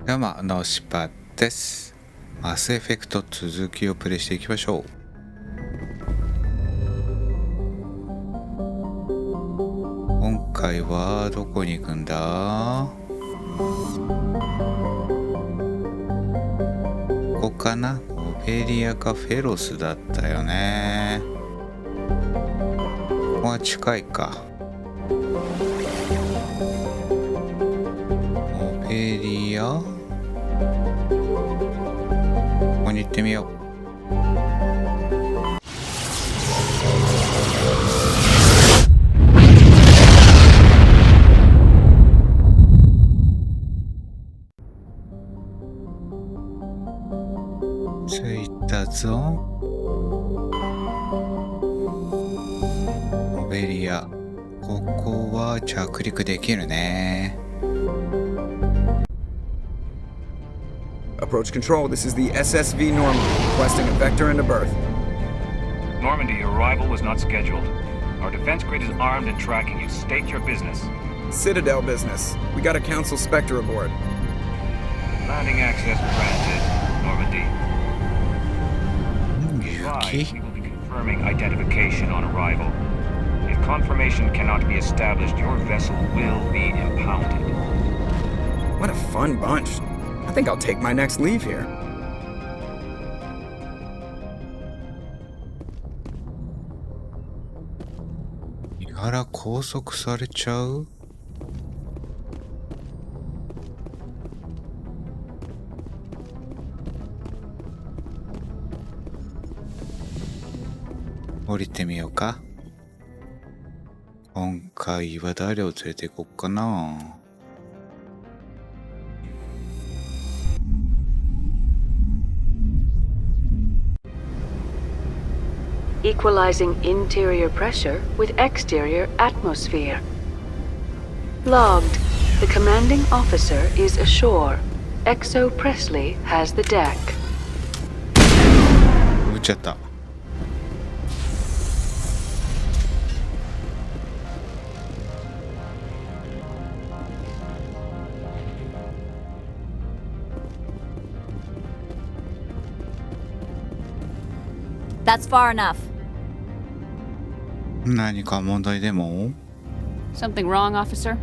どうも、ノシパです。マスエフェクト続きをプレイしていきましょう。今回はどこに行くんだ？ここかな？ノベリアかフェロスだったよね。ここは近いか。ノベリア？ここに行ってみよう。着いたぞ。ノベリア。ここは着陸できるね。Approach control, this is the SSV Normandy, requesting a vector and a berth. Normandy, your arrival was not scheduled. Our defense grid is armed and tracking you. State your business. Citadel business. We got a Council Spectre aboard. Landing access granted, Normandy. Okay. We will be confirming identification on arrival. If confirmation cannot be established, your vessel will be impounded. What a fun bunch. I think I'll take my next leave here.身柄拘束されちゃう？降りてみようか。今回は誰を連れて行こっかな。Equalizing interior pressure with exterior atmosphere. Logged. The commanding officer is ashore. Exo Presley has the deck. 撃っちゃった。That's far enough. 何か問題でも？ Something wrong, officer?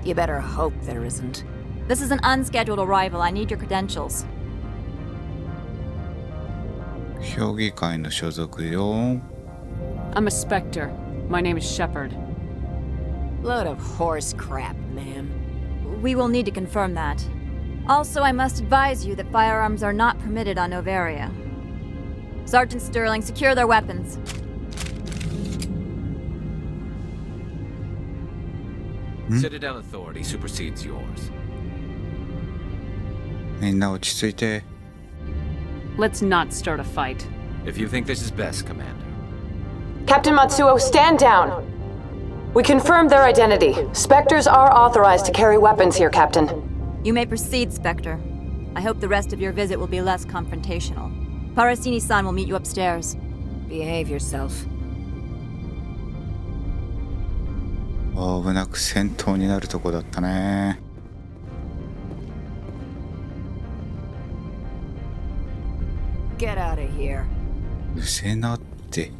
You better hope there isn't. This is an unscheduled arrival. I need your credentials. 評議会の所属よ。I'm a Spectre. My name is Shepard. Load of horse crap, man. We will need to confirm that. Also, I must advise you that firearms are not permitted on Noveria. Sergeant Sterling, secure their weapons. Citadel authority supersedes yours. みんな落ち着いて。Let's not start a fight. If you think this is best, Commander. Captain Matsuo, stand down! We confirmed their identity. Spectres are authorized to carry weapons here, Captain. You may proceed, Spectre. I hope the rest of your visit will be less confrontational. Parasini-san will meet you upstairs. Behave yourself. 危なく戦闘になるとこだったね。Get out of here. うせなって。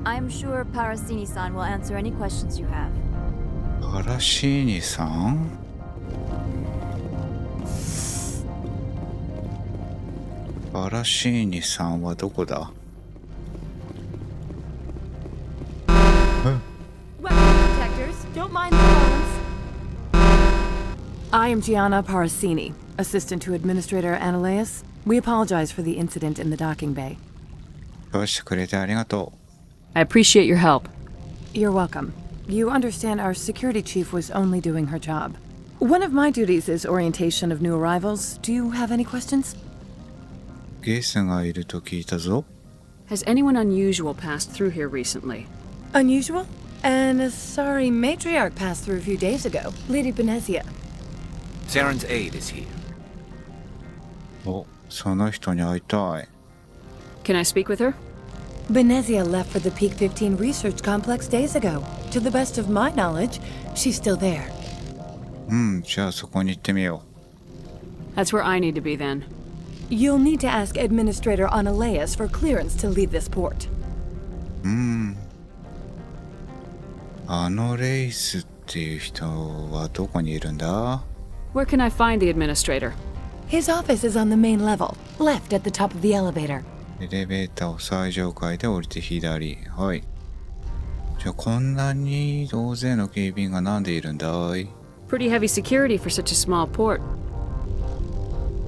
I'm sure Parasini-san will answer any questions you have. パラシーニさん？パラシーニさんはどこだ？ Don't mind the phones. I am Gianna Parasini, assistant to Administrator Analeus. We apologize for the incident in the docking bay. どうしてくれてありがと I appreciate your help. You're welcome. You understand our security chief was only doing her job. One of my duties is orientation of new arrivals. Do you have any questions? う。ゲスがいると聞いたぞ。 Has anyone unusual passed through here recently? Unusual? And a sorry matriarch passed through a few days ago. Lady Benezia. Saren's aide is here. お、その人に会いたい。 Can I speak with her? Benezia left for the Peak 15 research complex days ago. To the best of my knowledge, she's still there. じゃあそこに行ってみよ That's where I need to be then. You'll need to ask Administrator Analeas for clearance to leave this port. あのレイスっていう人はどこにいるんだ？ Where can I find the administrator? His office is on the main level, left at the top of the elevator. エレベーターを最上階で降りて左。はい。じゃあこんなに大勢の警備員がなんでいるんだい？ Pretty heavy security for such a small port.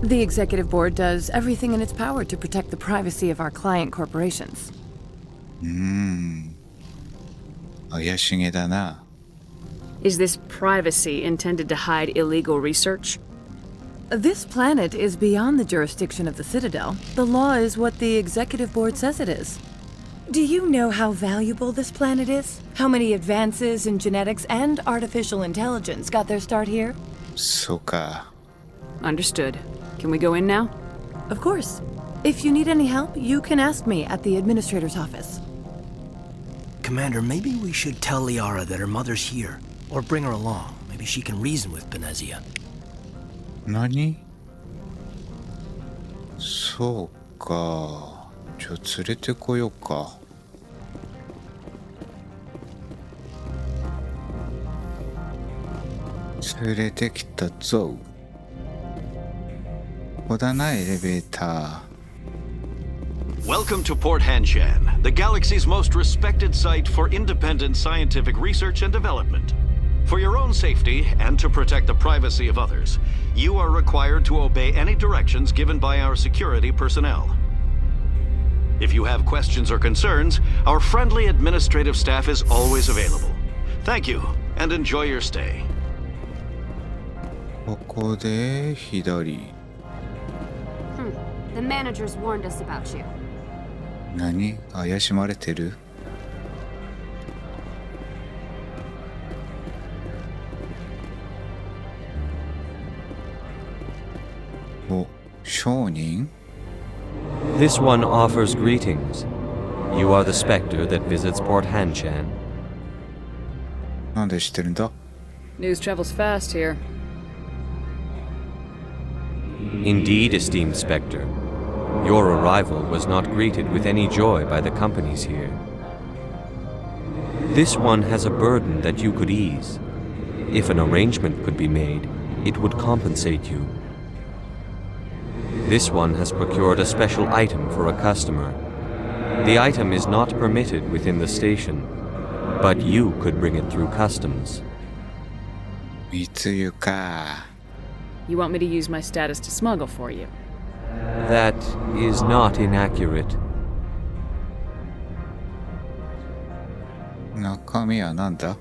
The Executive Board does everything in its power to protect the privacy of our client corporations. 怪しげだな。Is this privacy intended to hide illegal research? This planet is beyond the jurisdiction of the Citadel. The law is what the Executive Board says it is. Do you know how valuable this planet is? How many advances in genetics and artificial intelligence got their start here? そうか。 Understood. Can we go in now? Of course. If you need any help, you can ask me at the Administrator's office. Commander, maybe we should tell Liara that her mother's here. Or bring her along. Maybe she can reason with Benezia. 何？そうか。じゃあ連れてこようか。連れてきたぞ。ここだな、エレベーター。 Welcome to Port Hanshan, the galaxy's most respected site for independent scientific research and development. For your own safety and to protect the privacy of others, you are required to obey any directions given by our security personnel. If you have questions or concerns, our friendly administrative staff is always available. Thank you, and enjoy your stay. ここで左。The managers warned us about you. 何？怪しまれてる？お、商人？ This one offers greetings. You are the specter that visits Port Hanshan. なんで知ってるんだ？ News travels fast here. Indeed, esteemed Spectre. Your arrival was not greeted with any joy by the companies here. This one has a burden that you could ease. If an arrangement could be made, it would compensate you. This one has procured a special item for a customer. The item is not permitted within the station, but you could bring it through customs. 密輸か。 You want me to use my status to smuggle for you? That is not inaccurate. 中身はなんだ？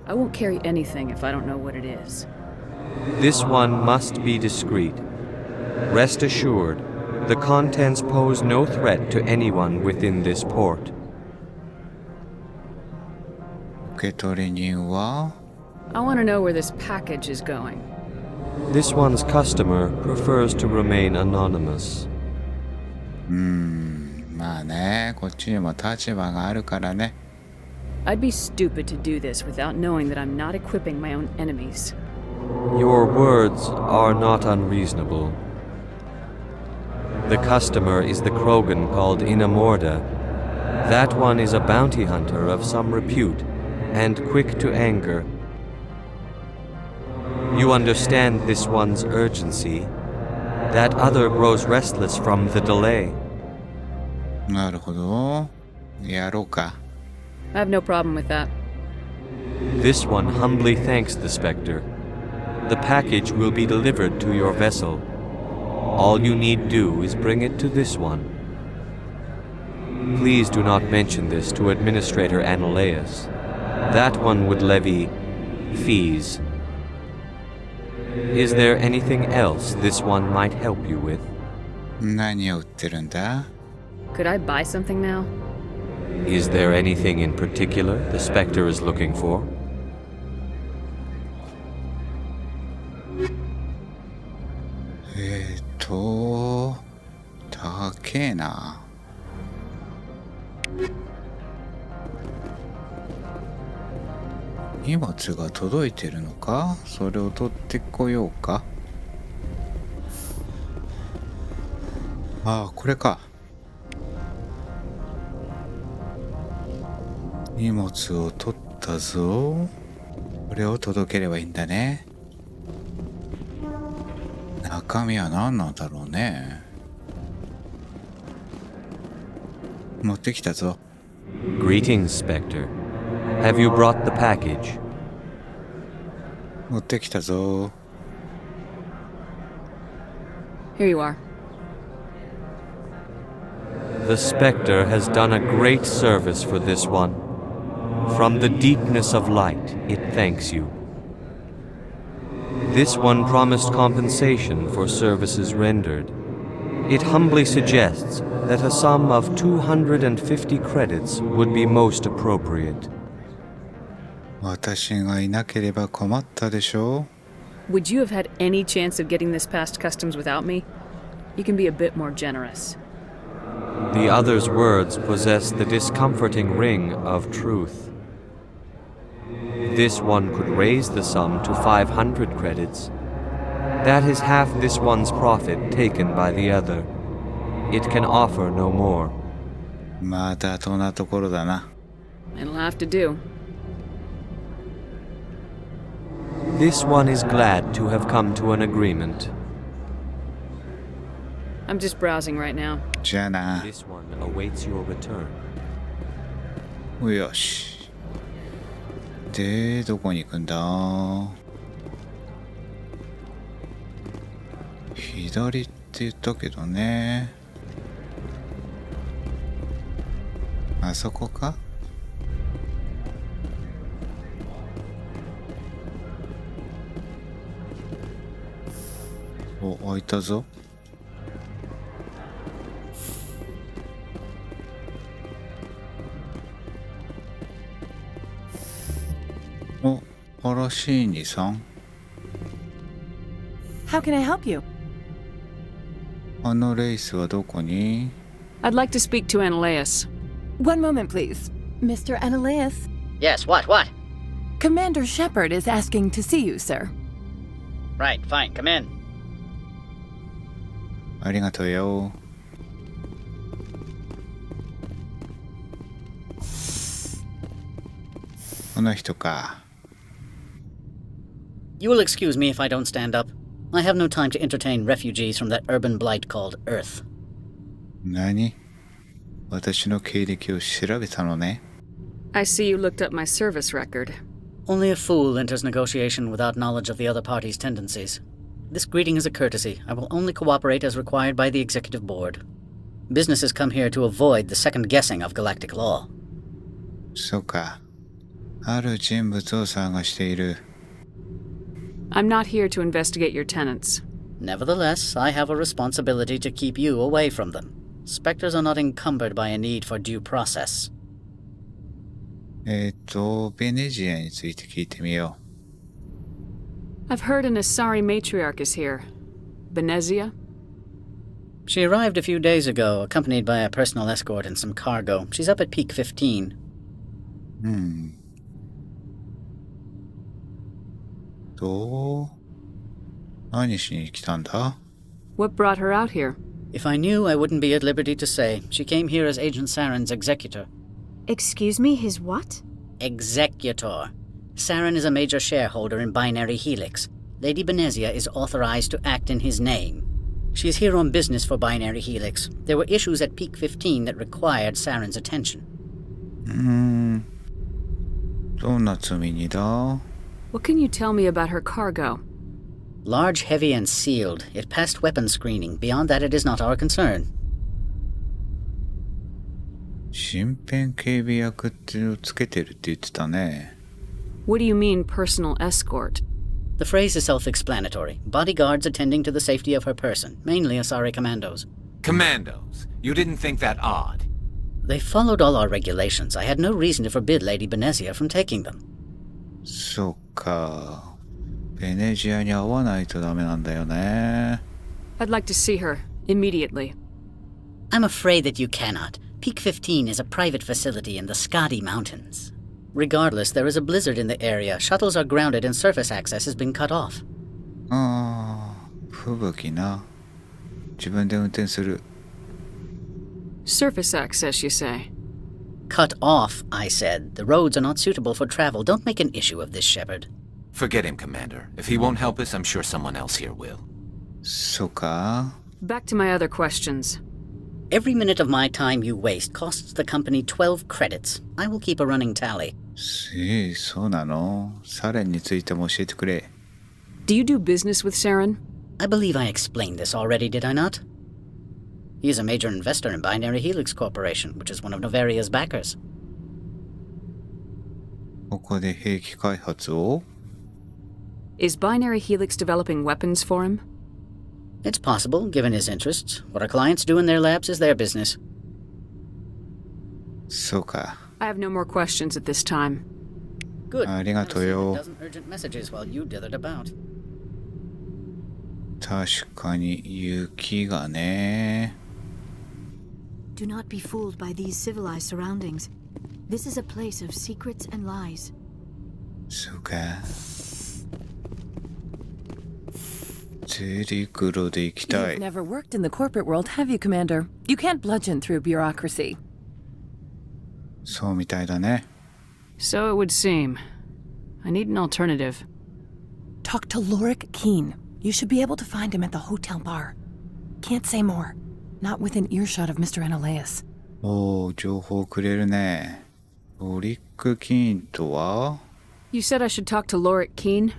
I won't carry anything if I don't know what it is. This one must be discreet. Rest assured, the contents pose no threat to anyone within this port. 受取人は？ I want to know where this package is going. This one's customer prefers to remain anonymous. まあね、こっちにも立場があるからね。 I'd be stupid to do this without knowing that I'm not equipping my own enemies. Your words are not unreasonable. The customer is the Krogan called Inamorda. That one is a bounty hunter of some repute, and quick to anger. You understand this one's urgency. That other grows restless from the delay. なるほど。やろうか。 I have no problem with that. This one humbly thanks the Spectre. The package will be delivered to your vessel. All you need do is bring it to this one. Please do not mention this to Administrator Analeas. That one would levy fees. Is there anything else this one might help you with? 何を売ってるんだ？ Could I buy something now? Is there anything in particular the Spectre is looking for? 高えな。荷物が届いてるのか？それを取ってこようか。ああ、これか。荷物を取ったぞ。これを届ければいいんだね。中身は何なんだろうね。持ってきたぞ。Greetings, Spectre. Have you brought the package? 持ってきたぞ。Here you are. The Spectre has done a great service for this one. From the deepness of light, it thanks you. This one promised compensation for services rendered. It humbly suggests that a sum of 250 credits would be most appropriate. 私がいなければ困ったでしょう。 Would you have had any chance of getting this past customs without me? You can be a bit more generous. The other's words possess the discomforting ring of truth. This one could raise the sum to 500 credits. That is half this one's profit taken by the other. It can offer no more. またとなところだな。 It'll have to do. This one is glad to have come to an agreement. I'm just browsing right now. じゃあな。 This one awaits your return. よし。で、どこに行くんだ？左って言ったけどね。あそこか？お、開いたぞ。お、パラシーニさん。How can I help you? あのレイスはどこに？ I'd like to speak to Analeus. One moment, please. Mr. Analeus. Yes, what? Commander Shepard is asking to see you, sir. Right, fine, come in. ありがとうよ。この人か。You will excuse me if I don't stand up. I have no time to entertain refugees from that urban blight called Earth. 何？私の経歴を調べたのね。I see you looked up my service record. Only a fool enters negotiation without knowledge of the other party's tendencies. This greeting is a courtesy. I will only cooperate as required by the Executive Board. Businesses come here to avoid the second guessing of galactic law. そうか。ある人物を探している。I'm not here to investigate your tenants. Nevertheless, I have a responsibility to keep you away from them. Spectres are not encumbered by a need for due process. ベネジアについて聞いてみよ I've heard an Asari matriarch is here. Benezia? She arrived a few days ago, accompanied by a personal escort and some cargo. She's up at peak 15. 何しに来たんだ？ What brought her out here? If I knew, I wouldn't be at liberty to say. She came here as Agent Saren's executor. Excuse me, his what? Executor. Saren is a major shareholder in Binary Helix. Lady Benezia is authorized to act in his name. She is here on business for Binary Helix. There were issues at peak 15 that required Saren's attention. どんな罪にだ？ What can you tell me about her cargo? Large, heavy, and sealed. It passed weapons screening. Beyond that, it is not our concern. 身辺警備役っていうのをつけてるって言ってたね。What do you mean, personal escort? The phrase is self-explanatory. Bodyguards attending to the safety of her person, mainly Asari commandos. Commandos? You didn't think that odd? They followed all our regulations. I had no reason to forbid Lady Benezia from taking them. そうか。ベネジアに会わないとダメなんだよね。I'd like to see her, immediately. I'm afraid that you cannot. Peak 15 is a private facility in the Skadi Mountains. Regardless, there is a blizzard in the area. Shuttles are grounded and surface access has been cut off. ああ、吹雪な。自分で運転する。Surface access, you say? Cut off, I said. The roads are not suitable for travel. Don't make an issue of this, Shepard. Forget him, Commander. If he won't help us, I'm sure someone else here will. そうか。Back to my other questions. Every minute of my time you waste costs the company 12 credits. I will keep a running tally. そうなの。サレンについても教えてくれ。Do you do business with Saren? I believe I explained this already, did I not? He is a major investor in Binary Helix Corporation, which is one of Noveria's backers. ここで兵器開発を Is Binary Helix developing weapons for him? It's possible, given his interests. What our clients do in their labs is their business. そうか。I have no more questions at this time. Good. ありがとうよ。 Dozen urgent messages while you dithered about. 確かに雪がね。Do not be fooled by these civilized surroundings. This is a place of secrets and lies. そうか。ゼリグロで行きたい。 You've never worked in the corporate world, have you, Commander? You can't bludgeon through bureaucracy. そうみたいだね。 So it would seem. I need an alternative. Talk to Lorik Keene. You should be able to find him at the hotel bar. Can't say more. Not within earshot of Mr. Analeas. おお、情報くれるね。ロリック・キーンとは You said I should talk to Lorik Keene?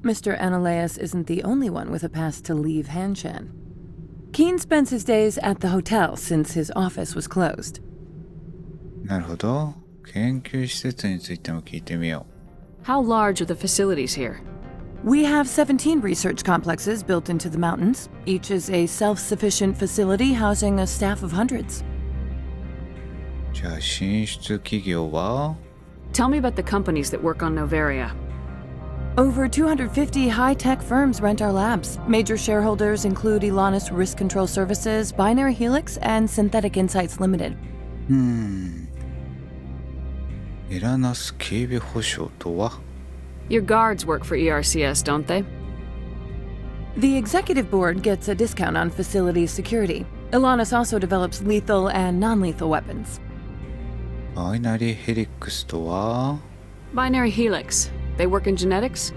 Mr. Analeas isn't the only one with a pass to leave Hanshan. Keene spends his days at the hotel since his office was closed. なるほど。研究施設についても聞いてみよう。 How large are the facilities here? We have 17 research complexes built into the mountains. Each is a self-sufficient facility housing a staff of hundreds. じゃあ進出企業は Tell me about the companies that work on Noveria. Over 250 high-tech firms rent our labs. Major shareholders include Elanus Risk Control Services, Binary Helix, and Synthetic Insights Limited. エラナス警備保障とは Your guards work for ERCS, don't they? The executive board gets a discount on facility security. Elanus also develops lethal and non-lethal weapons. バイナリーヘリックスとは Binary Helix. They work in genetics?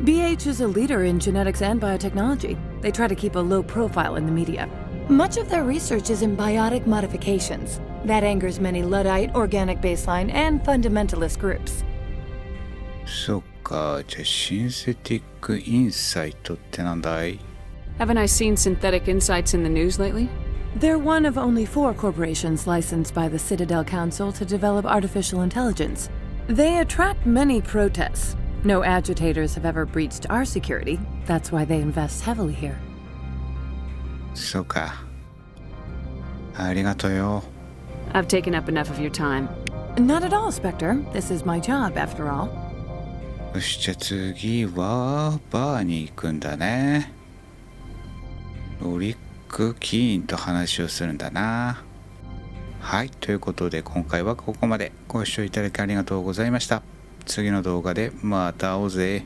BH is a leader in genetics and biotechnology. They try to keep a low profile in the media. Much of their research is in biotic modifications. That angers many Luddite, organic baseline, and fundamentalist groups. そっか、じゃあシンセティックインサイトってなんだい Haven't I seen Synthetic Insights in the news lately? They're one of only 4 corporations licensed by the Citadel Council to develop artificial intelligence. They attract many protests. No agitators have ever breached our security. That's why they invest heavily here. そうか。ありがとうよ。I've taken up enough of your time. Not at all, Spectre. This is my job, after all. よし、じゃあ次はバーに行くんだね。ロリック・キーンと話をするんだな。はい、ということで今回はここまで。ご視聴いただきありがとうございました。次の動画でまた会おうぜ。